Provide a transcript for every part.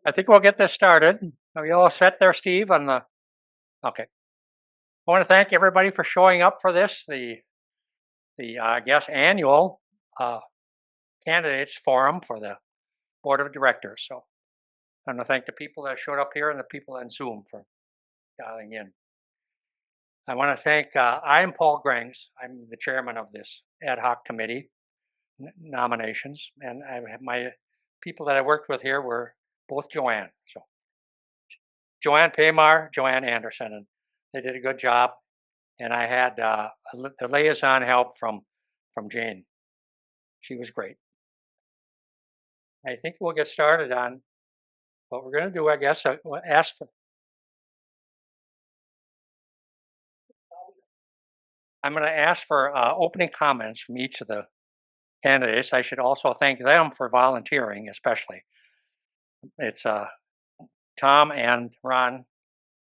I think we'll get this started. Are you all set there, Steve? Okay. I want to thank everybody for showing up for this, I guess, annual uh, candidates forum for the board of directors. So I want to thank the people that showed up here and the people on Zoom for dialing in. I want to thank, I'm Paul Grangs. I'm the chairman of this ad hoc committee nominations. And I have my people that I worked with here were both Joanne. So Joanne Paymar, Joanne Anderson, and they did a good job. And I had the liaison help from Jane. She was great. I think we'll get started on what we're going to do. I guess we'll ask for. I'm going to ask for opening comments from each of the candidates. I should also thank them for volunteering, especially. It's Tom and Ron,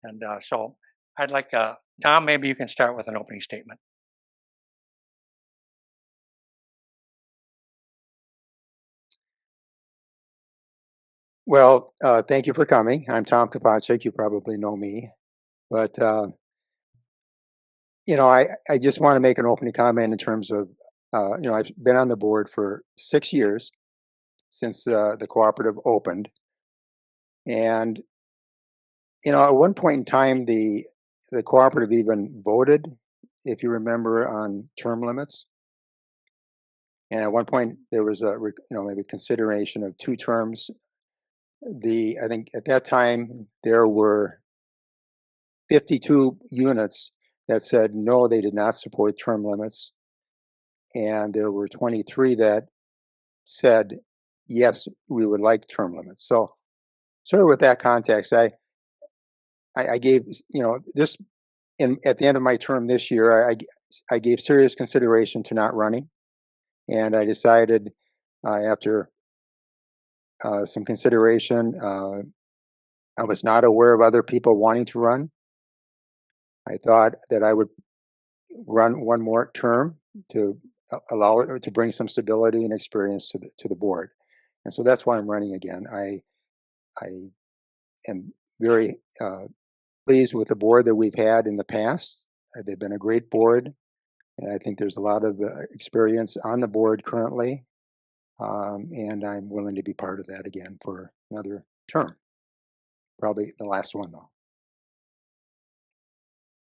and so I'd like Tom. Maybe you can start with an opening statement. Well, thank you for coming. I'm Tom Kopacek. You probably know me, but I just want to make an opening comment in terms of, I've been on the board for 6 years since the cooperative opened, and at one point in time, the cooperative even voted, if you remember, on term limits. And at one point, there was maybe consideration of 2 terms. I think at that time there were 52 units that said no, they did not support term limits, and there were 23 that said yes, we would like term limits. So, sort of with that context, I gave this at the end of my term this year, I gave serious consideration to not running, and I decided after some consideration, I was not aware of other people wanting to run. I thought that I would run one more term to allow it to bring some stability and experience to the board, and so that's why I'm running again. I am very pleased with the board that we've had in the past. They've been a great board, and I think there's a lot of experience on the board currently, and I'm willing to be part of that again for another term. Probably the last one, though.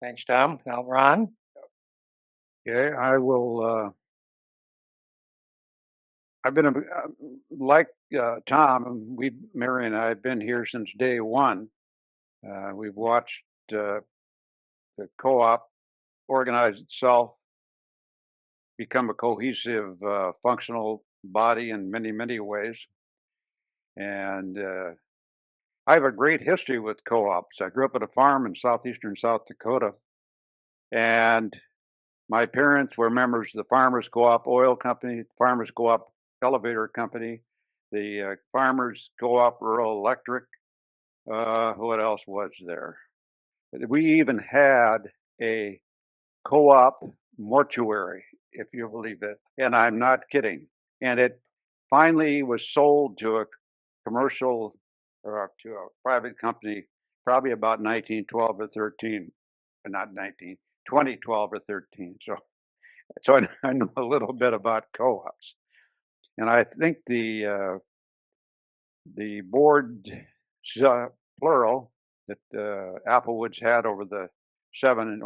Thanks, Tom. Now, Ron. Okay, I will. I've been like Tom. Mary and I have been here since day one. We've watched the co-op organize itself, become a cohesive, functional body in many, many ways. And I have a great history with co-ops. I grew up at a farm in southeastern South Dakota, and my parents were members of the Farmers Co-op Oil Company, Farmers Co-op Elevator Company, the Farmers Co-op Rural Electric. What else was there? We even had a co-op mortuary, if you believe it, and I'm not kidding. And it finally was sold to a commercial or to a private company, probably about 1912 or 13, not 2012 or 13. So I know a little bit about co-ops, and I think the board plural that Applewood's had over the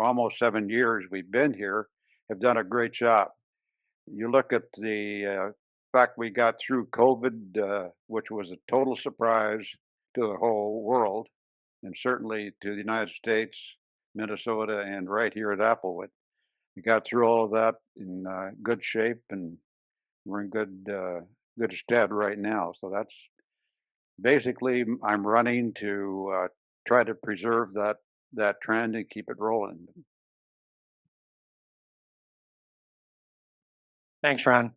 almost 7 years we've been here have done a great job. You look at the fact we got through COVID, which was a total surprise to the whole world, and certainly to the United States, Minnesota, and right here at Applewood. We got through all of that in good shape, and we're in good stead right now. So that's basically I'm running to try to preserve that trend and keep it rolling. Thanks, Ron.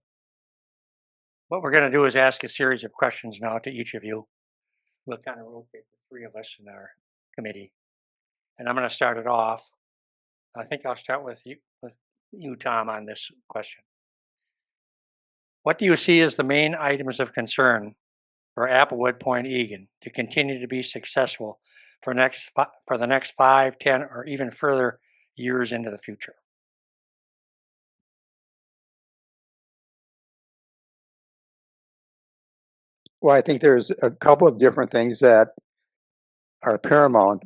What we're going to do is ask a series of questions now to each of you. We'll kind of rotate the 3 of us in our committee, and I'm going to start it off. I think I'll start with you, Tom, on this question. What do you see as the main items of concern for Applewood, Pointe, Eagan to continue to be successful for the next 5, 10, or even further years into the future? Well, I think there's a couple of different things that are paramount.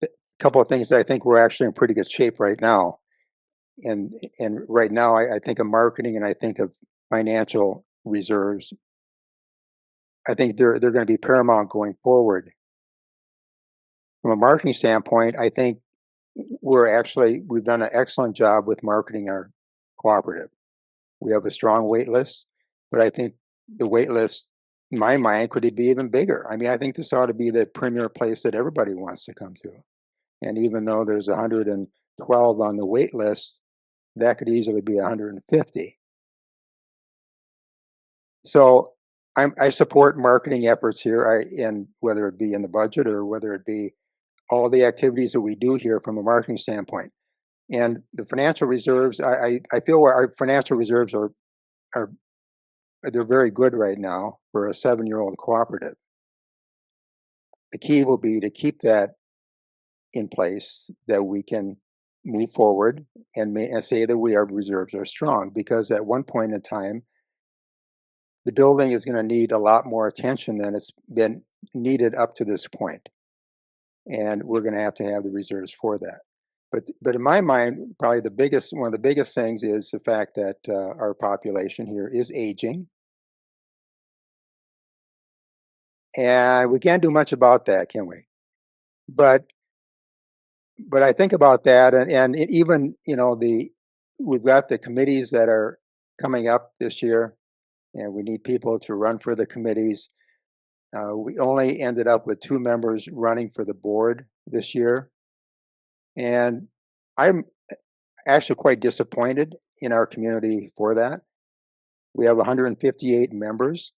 A couple of things that I think we're actually in pretty good shape right now. And right now, I think of marketing and I think of financial reserves. I think they're going to be paramount going forward. From a marketing standpoint, I think we've done an excellent job with marketing our cooperative. We have a strong wait list, but I think the wait list, in my mind, could be even bigger. I mean, I think this ought to be the premier place that everybody wants to come to. And even though there's 112 on the wait list, that could easily be 150. So I support marketing efforts here, and whether it be in the budget or whether it be all the activities that we do here from a marketing standpoint. And the financial reserves, I feel our financial reserves are they're very good right now for a 7-year-old cooperative. The key will be to keep that in place, that we can move forward and say that our reserves are strong, because at one point in time, the building is going to need a lot more attention than it's been needed up to this point, and we're going to have the reserves for that. But in my mind, probably one of the biggest things is the fact that our population here is aging, and we can't do much about that, can we? But I think about that, and even we've got the committees that are coming up this year, and we need people to run for the committees. We only ended up with 2 members running for the board this year, and I'm actually quite disappointed in our community for that. We have 158 members.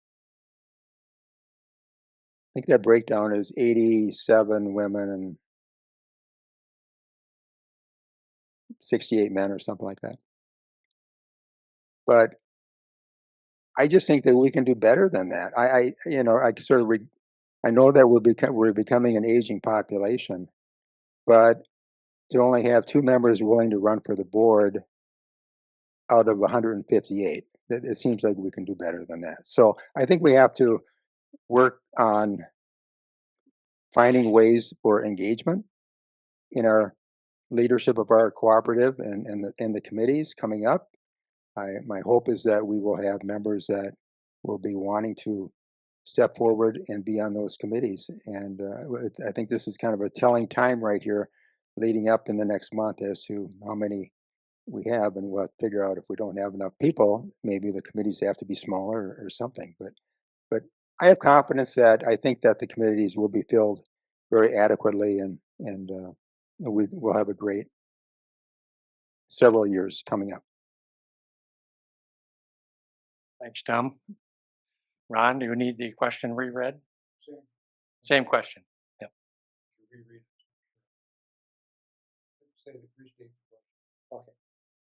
I think that breakdown is 87 women and 68 men or something like that. But I just think that we can do better than that. I know that we're becoming an aging population, but to only have 2 members willing to run for the board out of 158, it seems like we can do better than that. So I think we have to work on finding ways for engagement in our leadership of our cooperative and the committees coming up. My hope is that we will have members that will be wanting to step forward and be on those committees. And I think this is kind of a telling time right here, leading up in the next month, as to how many we have, and we'll figure out if we don't have enough people, maybe the committees have to be smaller or something. But I have confidence that I think that the committees will be filled very adequately, and we will have a great several years coming up. Thanks, Tom. Ron, do you need the question reread? Same question. Yep. Okay.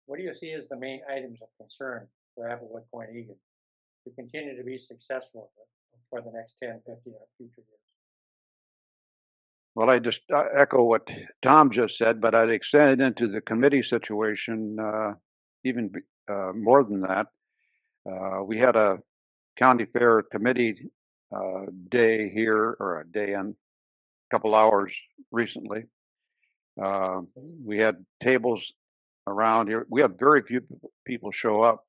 What do you see as the main items of concern for Applewood, Pointe, Eagan to continue to be successful for the next 10, 15, or future years? Well, I just echo what Tom just said, but I'd extend it into the committee situation even more than that. We had a county fair committee day here, or a day and a couple hours recently. We had tables around here. We had very few people show up,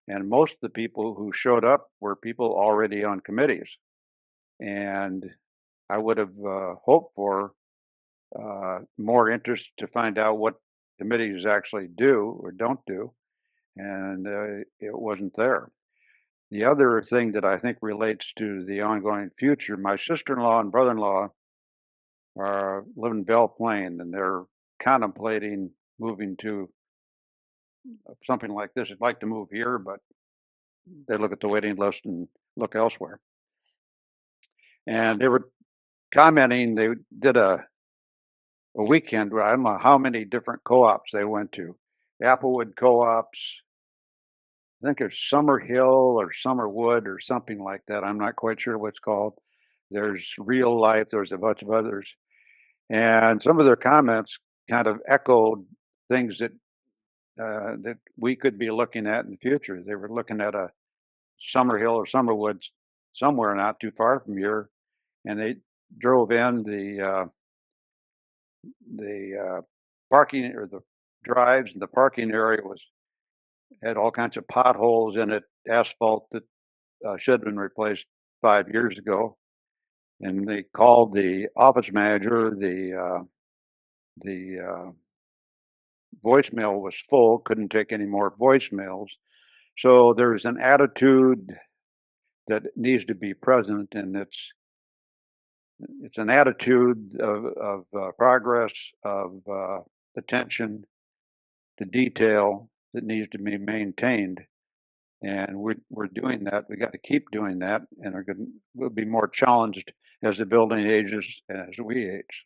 and most of the people who showed up were people already on committees. And I would have hoped for more interest to find out what committees actually do or don't do, and it wasn't there. The other thing that I think relates to the ongoing future, my sister-in-law and brother-in-law live in Belle Plaine, and they're contemplating moving to something like this. They'd like to move here, but they look at the waiting list and look elsewhere. And they were commenting, they did a weekend where I don't know how many different co-ops they went to. Applewood co-ops, I think it's Summer Hill or Summerwood or something like that. I'm not quite sure what it's called. There's Real Life. There's a bunch of others, and some of their comments kind of echoed things that we could be looking at in the future. They were looking at a Summer Hill or Summerwood somewhere not too far from here, and they drove in the parking or the drives, and the parking area had all kinds of potholes in it, asphalt that should have been replaced 5 years ago. And they called the office manager. The voicemail was full, couldn't take any more voicemails. So there's an attitude that needs to be present, and it's an attitude of progress, of attention to detail that needs to be maintained. And we're doing that. We got to keep doing that, and we'll be more challenged as the building ages and as we age.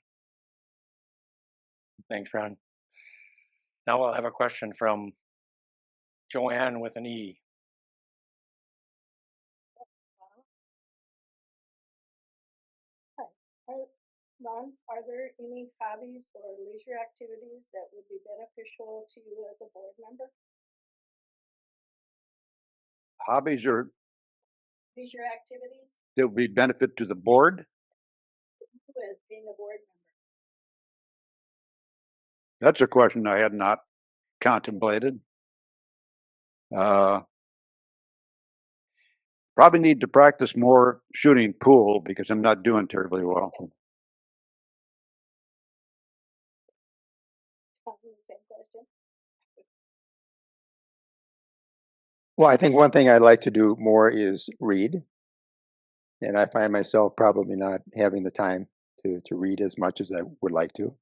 Thanks, Ron. Now we'll have a question from Joanne with an E. Ron, are there any hobbies or leisure activities that would be beneficial to you as a board member? Hobbies are Leisure activities that will be benefit to the board. with being a board member? That's a question I had not contemplated. Probably need to practice more shooting pool because I'm not doing terribly well. Same question. Well, I think one thing I'd like to do more is read. And I find myself probably not having the time to read as much as I would like to.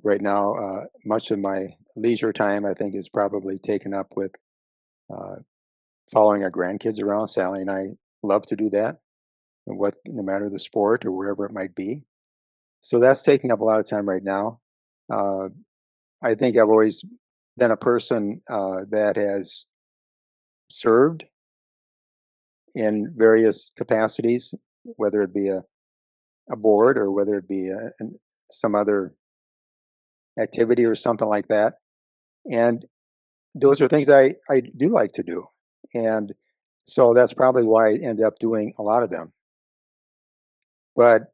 Right now, much of my leisure time, I think, is probably taken up with following our grandkids around. Sally and I love to do that, and no matter the sport or wherever it might be. So that's taking up a lot of time right now. Uh, I think I've always been a person that has served in various capacities, whether it be a board or whether it be some other activity or something like that. And those are things I do like to do. And so that's probably why I end up doing a lot of them. But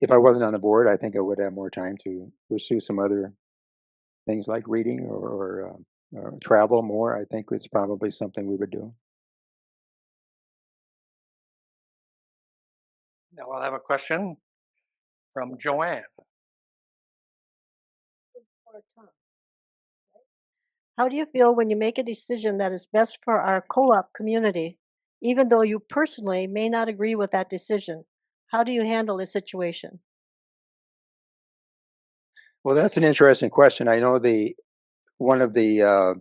if I wasn't on the board, I think I would have more time to pursue some other things like reading or travel more. I think it's probably something we would do. Now we'll have a question from Joanne. Or Tom. How do you feel when you make a decision that is best for our co-op community, even though you personally may not agree with that decision? How do you handle the situation? Well, that's an interesting question. I know one of the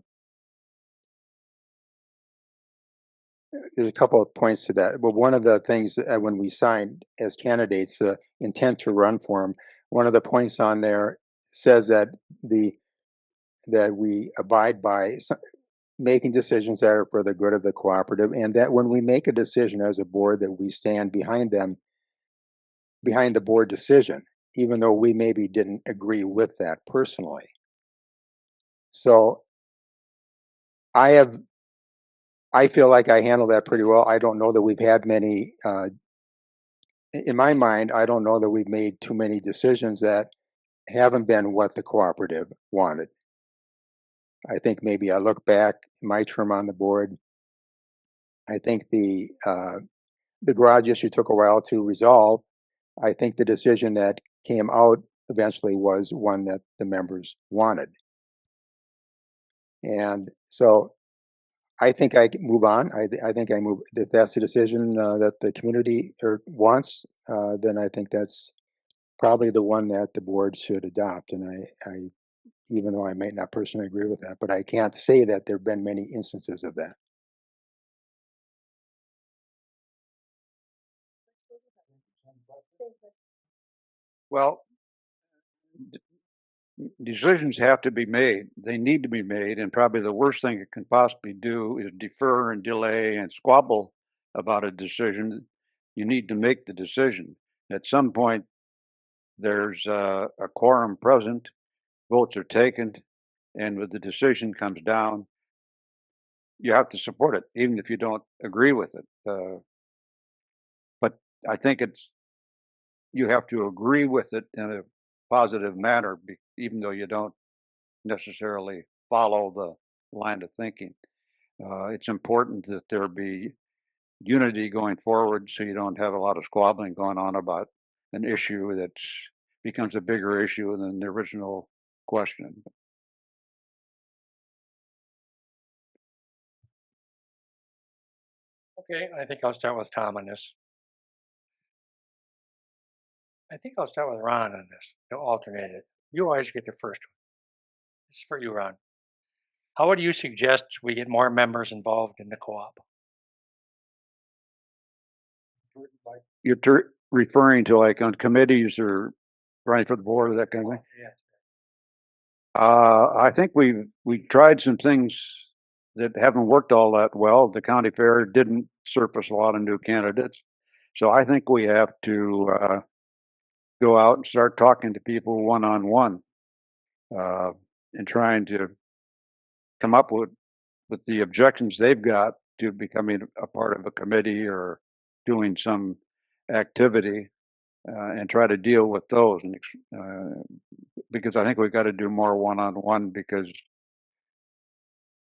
there's a couple of points to that. But one of the things that, when we signed as candidates, the intent to run for them, one of the points on there says that we abide by making decisions that are for the good of the cooperative, and that when we make a decision as a board, that we stand behind the board decision, even though we maybe didn't agree with that personally. So I feel like I handled that pretty well. I don't know that we've had many, in my mind, I don't know that we've made too many decisions that haven't been what the cooperative wanted. I think maybe I look back my term on the board. I think the garage issue took a while to resolve. I think the decision that came out eventually was one that the members wanted. And so I think I can move on. I think I move. If that's the decision that the community wants, then I think that's probably the one that the board should adopt. And I, even though I might not personally agree with that, but I can't say that there have been many instances of that. Well, decisions have to be made. They need to be made, and probably the worst thing it can possibly do is defer and delay and squabble about a decision. You need to make the decision. At some point, there's a quorum present, votes are taken, and when the decision comes down, you have to support it, even if you don't agree with it. But I think you have to agree with it in a positive manner, even though you don't necessarily follow the line of thinking. It's important that there be unity going forward, so you don't have a lot of squabbling going on about an issue that becomes a bigger issue than the original question. Okay, I think I'll start with Tom on this. I think I'll start with Ron on this. You'll alternate it. You always get the first one. This is for you, Ron. How would you suggest we get more members involved in the co-op? You're referring to like on committees or running for the board or that kind of thing? Yeah. I think we tried some things that haven't worked all that well. The county fair didn't surface a lot of new candidates. So I think we have to go out and start talking to people one-on-one and trying to come up with the objections they've got to becoming a part of a committee or doing some activity and try to deal with those. And because I think we've got to do more one-on-one because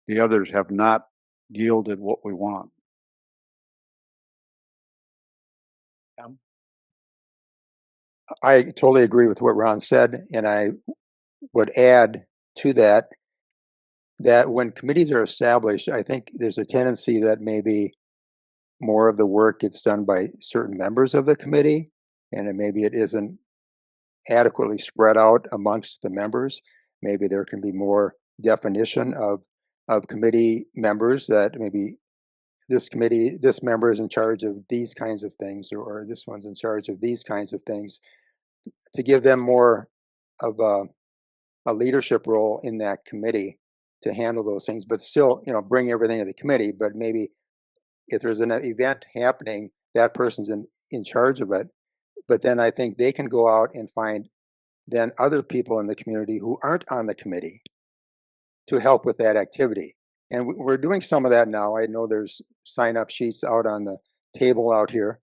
the others have not yielded what we want. I totally agree with what Ron said, and I would add to that when committees are established, I think there's a tendency that maybe more of the work gets done by certain members of the committee, and maybe it isn't adequately spread out amongst the members. Maybe there can be more definition of committee members, that maybe this member is in charge of these kinds of things, or this one's in charge of these kinds of things, to give them more of a leadership role in that committee to handle those things, but still, bring everything to the committee. But maybe if there's an event happening, that person's in charge of it. But then I think they can go out and find then other people in the community who aren't on the committee to help with that activity. And we're doing some of that now. I know there's sign-up sheets out on the table out here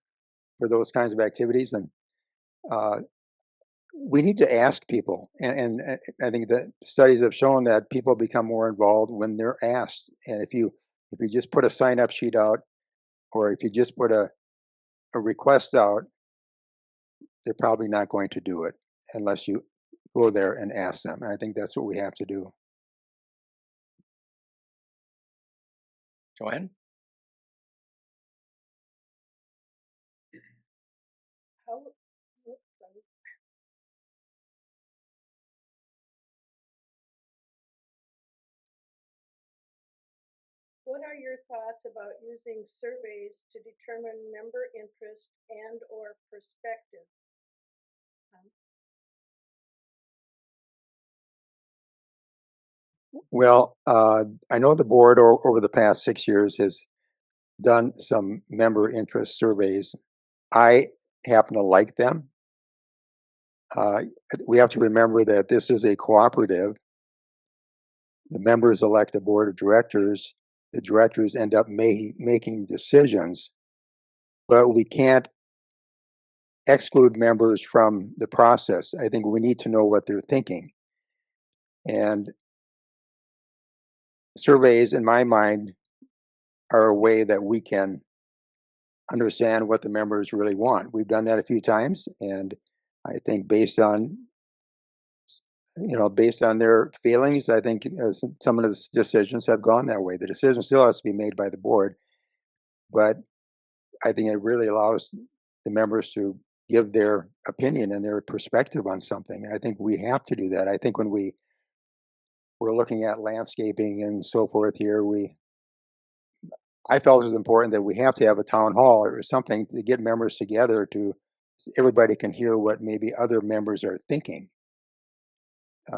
for those kinds of activities, and we need to ask people. And I think that studies have shown that people become more involved when they're asked. And if you just put a sign-up sheet out, or if you just put a request out, they're probably not going to do it unless you go there and ask them. And I think that's what we have to do. Joanne? What are your thoughts about using surveys to determine member interest and or perspective? Well, I know the board over the past 6 years has done some member interest surveys. I happen to like them. We have to remember that this is a cooperative. The members elect a board of directors. The directors end up making decisions, but we can't exclude members from the process. I think we need to know what they're thinking. And surveys, in my mind, are a way that we can understand what the members really want. We've done that a few times, and I think based on their feelings, I think some of the decisions have gone that way. The decision still has to be made by the board, but I think it really allows the members to give their opinion and their perspective on something. I think we have to do that. I think when we're looking at landscaping and so forth here, I felt it was important that we have to have a town hall or something to get members together, so everybody can hear what maybe other members are thinking.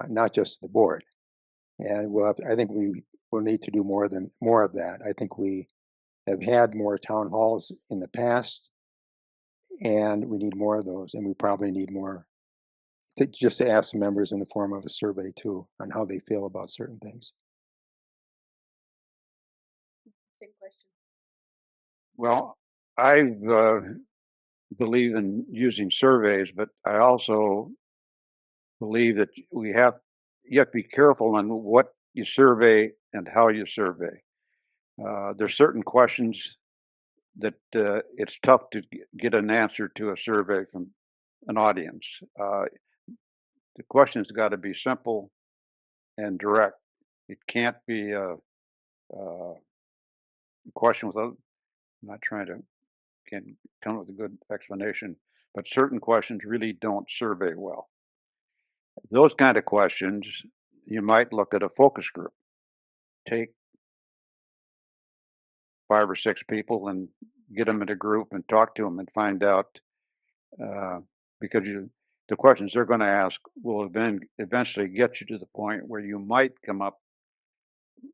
not just the board. And I think we will need to do more of that. I think we have had more town halls in the past, and we need more of those. And we probably need more just to ask the members in the form of a survey too on how they feel about certain things. Same question. Well, I believe in using surveys, but I also believe that you have to be careful on what you survey and how you survey. There's certain questions that it's tough to get an answer to a survey from an audience. The question's got to be simple and direct. It can't be a question without. I'm not trying to can come up with a good explanation, but certain questions really don't survey well. Those kind of questions, you might look at a focus group. Take 5 or 6 people and get them in a group and talk to them and find out because the questions they're going to ask will eventually get you to the point where you might come up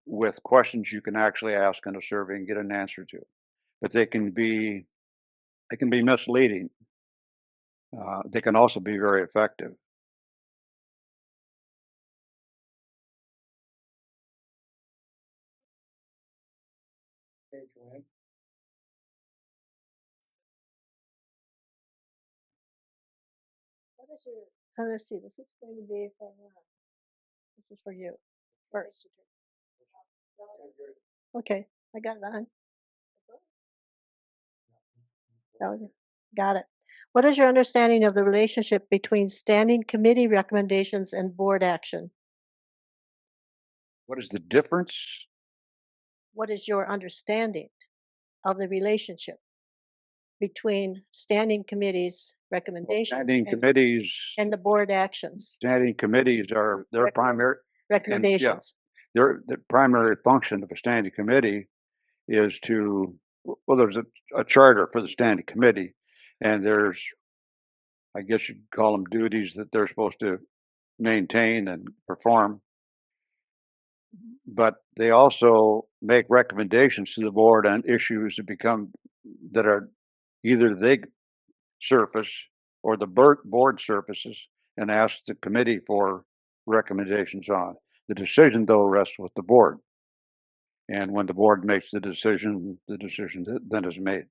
with questions you can actually ask in a survey and get an answer to. But they can be misleading. They can also be very effective. What is your, let's see, this is going to be for, this is for you first. Okay, I got it on. Oh, got it. What is your understanding of the relationship between standing committee recommendations and board action? What is the difference? What is your understanding of the relationship between standing committees' recommendations Standing committees. and the board actions? Standing committees are their primary. Recommendations. The primary function of a standing committee is to, well, there's a charter for the standing committee, and there's, I guess you'd call them duties that they're supposed to maintain and perform. But they also make recommendations to the board on issues that are either they surface or the board surfaces and asks the committee for recommendations on. The decision, though, rests with the board. And when the board makes the decision then is made.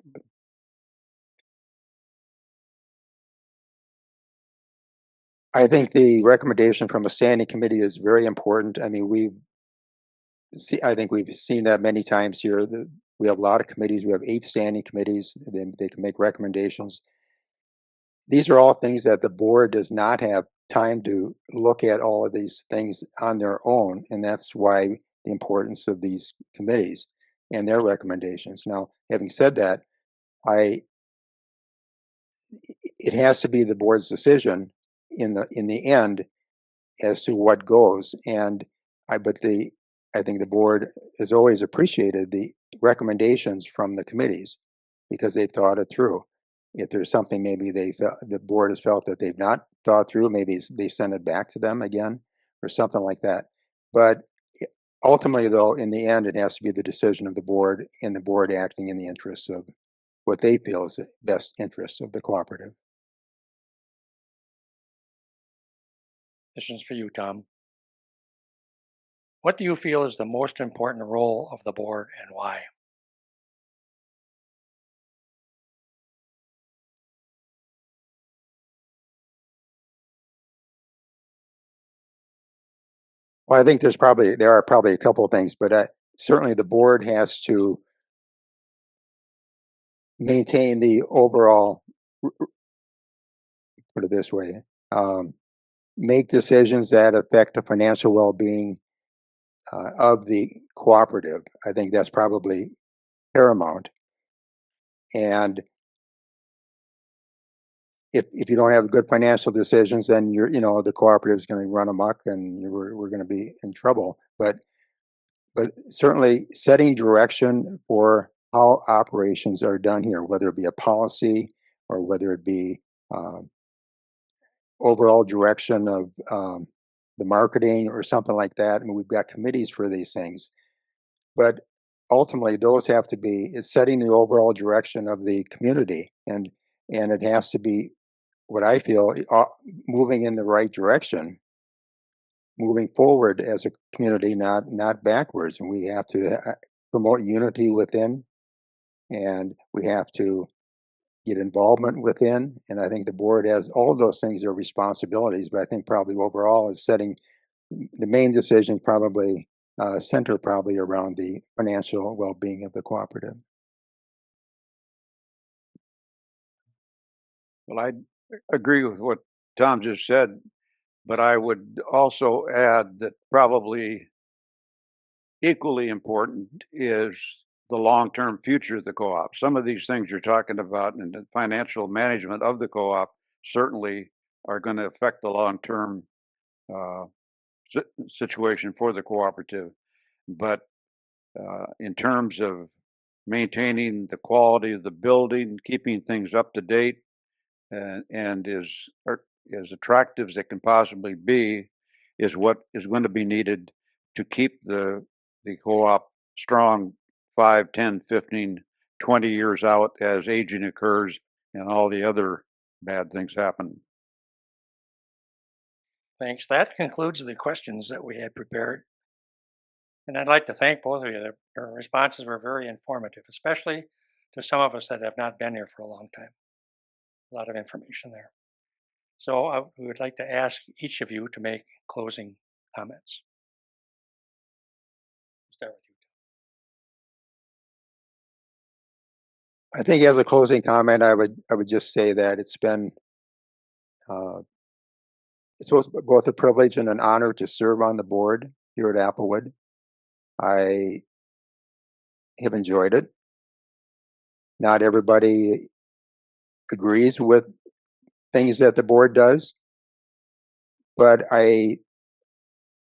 I think the recommendation from a standing committee is very important. I mean, I think we've seen that many times here. We have a lot of committees. We have 8 standing committees. They can make recommendations. These are all things that the board does not have time to look at all of these things on their own, and that's why the importance of these committees and their recommendations. Now, having said that, it has to be the board's decision in the end as to what goes. And I think the board has always appreciated the recommendations from the committees because they've thought it through. If there's something maybe the board has felt that they've not thought through, maybe they send it back to them again or something like that. But ultimately, though, in the end, it has to be the decision of the board and the board acting in the interests of what they feel is the best interests of the cooperative. This is for you, Tom. What do you feel is the most important role of the board and why? Well, I think there are probably a couple of things, but certainly the board has to maintain the overall, put it this way, make decisions that affect the financial well-being of the cooperative. I think that's probably paramount. And if you don't have good financial decisions, then the cooperative is going to run amok, and we're going to be in trouble. But certainly setting direction for how operations are done here, whether it be a policy or whether it be overall direction of the marketing or something like that. I mean, we've got committees for these things, but ultimately those have to be is setting the overall direction of the community, and it has to be what I feel moving in the right direction, moving forward as a community, not backwards. And we have to promote unity within, and we have to get involvement within. And I think the board has all of those things are responsibilities, but I think probably overall is setting the main decision probably center probably around the financial well-being of the cooperative. Well, I agree with what Tom just said, but I would also add that probably equally important is the long-term future of the co-op. Some of these things you're talking about and the financial management of the co-op certainly are going to affect the long-term uh, situation for the cooperative. But in terms of maintaining the quality of the building, keeping things up to date, and as attractive as it can possibly be, is what is going to be needed to keep the co-op strong 5, 10, 15, 20 years out as aging occurs and all the other bad things happen. Thanks. That concludes the questions that we had prepared. And I'd like to thank both of you. Your responses were very informative, especially to some of us that have not been here for a long time. A lot of information there. So we would like to ask each of you to make closing comments. Start with you. I think as a closing comment, I would just say that uh, it's both a privilege and an honor to serve on the board here at Applewood. I have enjoyed it. Not everybody agrees with things that the board does, but I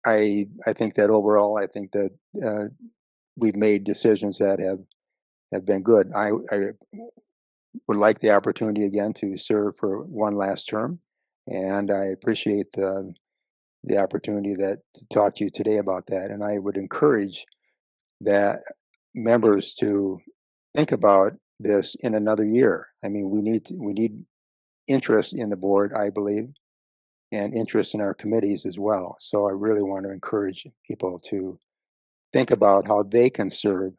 think that overall, I think that we've made decisions that have been good. I would like the opportunity again to serve for one last term, and I appreciate the opportunity to talk to you today about that. And I would encourage that members to think about this in another year. I mean, we need interest in the board, I believe, and interest in our committees as well. So I really want to encourage people to think about how they can serve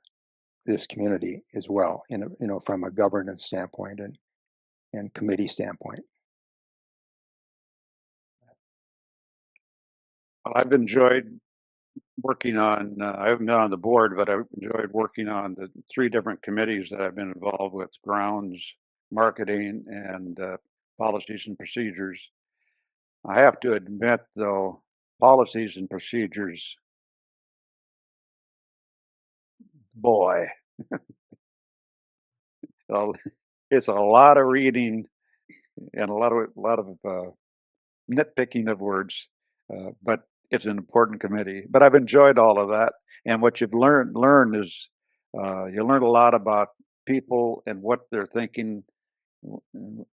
this community as well, from a governance standpoint and committee standpoint. Well, I've enjoyed working on, I haven't been on the board, but I've enjoyed working on the 3 different committees that I've been involved with: grounds, marketing, and policies and procedures. I have to admit, though, policies and procedures, boy, uh, it's a lot of reading and a lot of nitpicking of words, but it's an important committee. But I've enjoyed all of that, and what you've learned is you learn a lot about people and what they're thinking,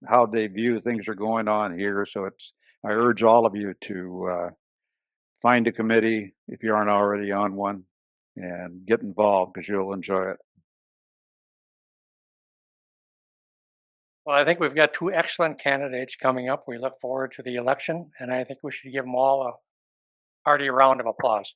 how they view things are going on here. So I urge all of you to find a committee if you aren't already on one, and get involved because you'll enjoy it. Well, I think we've got 2 excellent candidates coming up. We look forward to the election, and I think we should give them all a hearty round of applause.